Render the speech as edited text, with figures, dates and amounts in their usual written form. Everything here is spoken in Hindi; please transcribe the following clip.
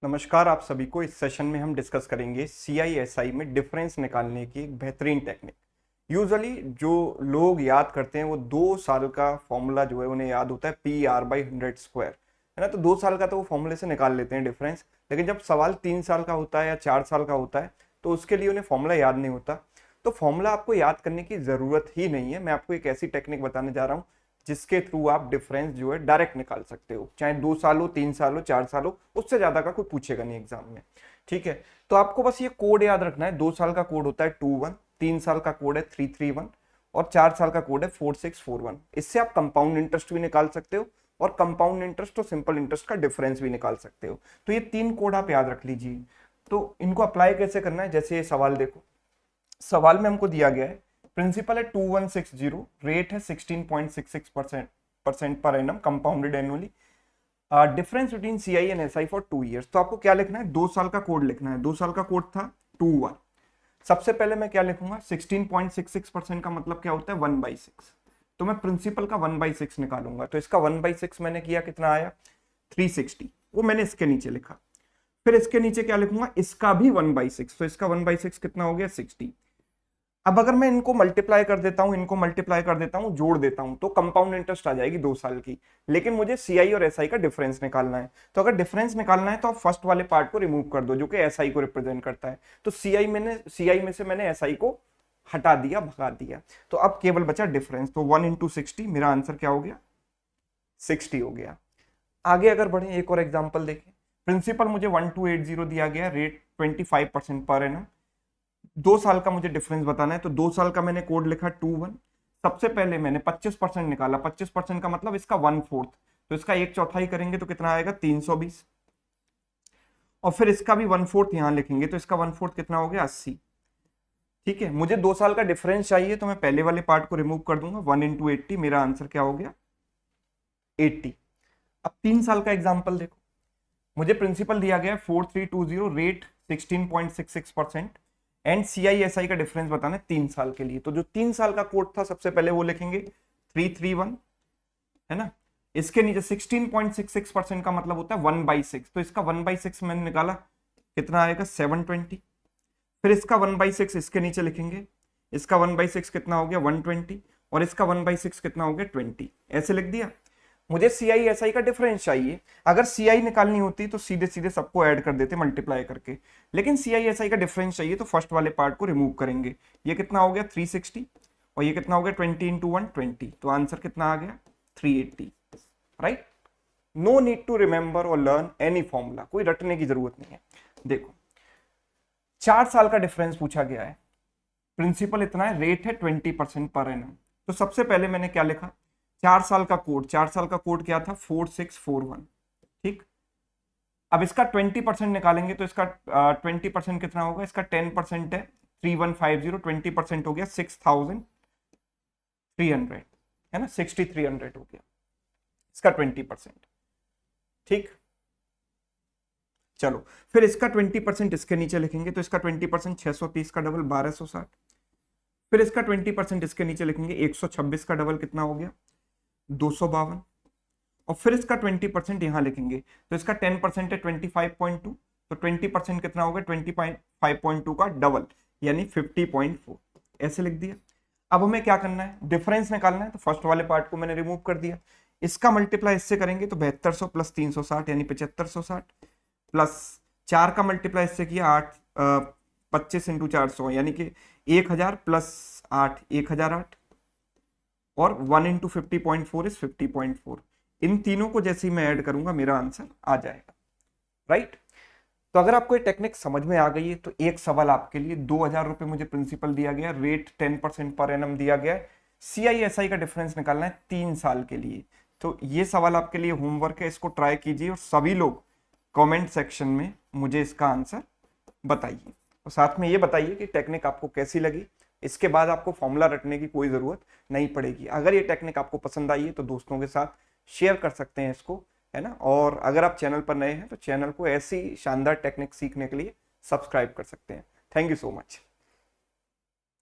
नमस्कार आप सभी को। इस सेशन में हम डिस्कस करेंगे CISI में डिफरेंस निकालने की एक बेहतरीन टेक्निक। यूजुअली जो लोग याद करते हैं वो 2 साल का फॉर्मूला जो है उन्हें याद होता है PR/100 स्क्वायर, है ना। तो 2 साल का तो वो फॉर्मूले से निकाल लेते हैं डिफरेंस, लेकिन जब सवाल 3 साल का होता है या 4 साल का होता है तो उसके लिए उन्हें फॉर्मूला याद नहीं होता। तो फॉर्मूला आपको याद करने की ज़रूरत ही नहीं है। मैं आपको एक ऐसी टेक्निक बताने जा रहा हूँ जिसके थ्रू आप डिफरेंस जो है डायरेक्ट निकाल सकते हो, चाहे 2 साल हो, 3 साल हो, 4 साल हो, उससे ज्यादा का कोई पूछेगा नहीं एग्जाम में। ठीक है, तो आपको बस ये कोड याद रखना है। 2 साल का कोड होता है 21, 3 साल का कोड है 331 और 4 साल का कोड है 4641। इससे आप कंपाउंड इंटरेस्ट भी निकाल सकते हो और कंपाउंड इंटरेस्ट और सिंपल इंटरेस्ट का डिफरेंस भी निकाल सकते हो। तो ये 3 कोड आप याद रख लीजिए। तो इनको अप्लाई कैसे करना है, जैसे ये सवाल देखो। सवाल में हमको दिया गया है प्रिंसिपल है 2160, रेट है 16.66% per annum compounded annually, difference between CI and SI for 2 years. तो आपको क्या लिखना है, 2 साल का कोड लिखना है। 2 साल का कोड था 21। सबसे पहले मैं क्या लिखूंगा, 16.66% का मतलब क्या होता है 1/6। तो मैं प्रिंसिपल का 1/6 निकालूंगा। तो इसका 1/6 मैंने किया, कितना आया 360, वो मैंने इसके नीचे लिखा। फिर इसके नीचे क्या लिखूंगा, इसका भी 1/6। तो इसका 1/6 कितना हो गया 60। अब अगर मैं इनको मल्टीप्लाई कर देता हूं, इनको मल्टीप्लाई कर देता हूं, जोड़ देता हूं, तो कंपाउंड इंटरेस्ट आ जाएगी 2 साल की। लेकिन मुझे CI और SI का डिफरेंस निकालना है। तो अगर डिफरेंस निकालना है तो आप फर्स्ट वाले पार्ट को रिमूव कर दो जो कि SI को रिप्रेजेंट करता है। तो CI में से मैंने SI को हटा दिया, भगा दिया। तो अब केवल बचा डिफरेंस। तो 1 इंटू 60, मेरा आंसर क्या हो गया 60 हो गया। आगे अगर बढ़े, एक और एग्जाम्पल देखें। प्रिंसिपल मुझे 1280 दिया गया, रेट 25% पर एनम। 2 साल का मुझे डिफरेंस बताना है। तो 2 साल का मैंने कोड लिखा 21। सबसे पहले मैंने 25% निकाला। 25% का मतलब इसका 1/4। तो इसका 1/4 करेंगे तो कितना आएगा 320। और फिर इसका भी 1/4 यहां लिखेंगे तो इसका 1/4 कितना हो गया 80। ठीक है, मुझे 2 साल का डिफरेंस चाहिए तो मैं पहले वाले पार्ट को रिमूव कर दूंगा। 1 इंटू 80, मेरा आंसर क्या हो गया 80। अब 3 साल का एग्जाम्पल देखो। मुझे प्रिंसिपल दिया गया है 4320, रेट 16.66% एंड CISI का डिफरेंस बताना है 3 साल के लिए। तो जो 3 साल का कोड था सबसे पहले वो लिखेंगे 331, है ना। इसके नीचे 16.66% का मतलब होता है 1/6। तो इसका 1/6 मैंने निकाला, कितना आएगा 720। फिर इसका 1/6 इसके नीचे लिखेंगे। इसका 1/6 कितना हो गया 120 और इसका 1/6 कितना हो गया 20। ऐसे लिख दिया। मुझे CI SI का डिफरेंस चाहिए। अगर CI निकालनी होती तो सीधे सीधे सबको ऐड कर देते मल्टीप्लाई करके, लेकिन CI SI का डिफरेंस चाहिए तो फर्स्ट वाले पार्ट को रिमूव करेंगे। ये कितना हो गया 360 और ये कितना हो गया 20 इंटू 1 20। तो आंसर कितना आ गया 380। Right, no need to remember और लर्न एनी फॉर्मूला, कोई रटने की जरूरत नहीं है। देखो 4 साल का डिफरेंस पूछा गया है, प्रिंसिपल इतना है, रेट है 20% पर एनम। तो सबसे पहले मैंने क्या लिखा, 4 साल का कोड। 4 साल का कोड क्या था 4641। ठीक, अब इसका 20% निकालेंगे तो इसका 20% कितना होगा, इसका 10% है 3150, 20% हो गया 6300, है ना, 6300 हो गया इसका 20%। ठीक, चलो फिर इसका 20% इसके नीचे लिखेंगे। तो इसका 20% 630 का डबल 1260। फिर इसका 20% इसके नीचे लिखेंगे 126 का डबल कितना हो गया 252। और फिर इसका 20% यहां लिखेंगे। तो इसका 10% है 25.2। तो 20% कितना होगा 25.2 का डबल यानी 50.4। ऐसे लिख दिया। अब हमें क्या करना है, डिफरेंस निकालना है। तो फर्स्ट वाले पार्ट को मैंने रिमूव कर दिया। इसका मल्टीप्लाई इससे करेंगे तो 7200 प्लस 360 यानी 7560 प्लस 4 का मल्टीप्लाई इससे किया 8 25 इंटू 400 यानी कि 1000 प्लस 8 1008 और 1 इंटू 50.4 इज 50.4। इन तीनों को जैसे ही मैं ऐड करूंगा मेरा आंसर आ जाएगा। राइट, तो अगर आपको ये टेक्निक समझ में आ गई है तो एक सवाल आपके लिए, 2000 रुपए मुझे प्रिंसिपल दिया गया, रेट 10% पर एनम दिया गया है, CISI का डिफरेंस निकालना है 3 साल के लिए। तो ये सवाल आपके लिए होमवर्क है, इसको ट्राई कीजिए और सभी लोग कमेंट सेक्शन में मुझे इसका आंसर बताइए और साथ में ये बताइए कि टेक्निक आपको कैसी लगी। इसके बाद आपको फॉर्मूला रटने की कोई ज़रूरत नहीं पड़ेगी। अगर ये टेक्निक आपको पसंद आई है तो दोस्तों के साथ शेयर कर सकते हैं इसको, है ना। और अगर आप चैनल पर नए हैं तो चैनल को ऐसी शानदार टेक्निक सीखने के लिए सब्सक्राइब कर सकते हैं। Thank you so much.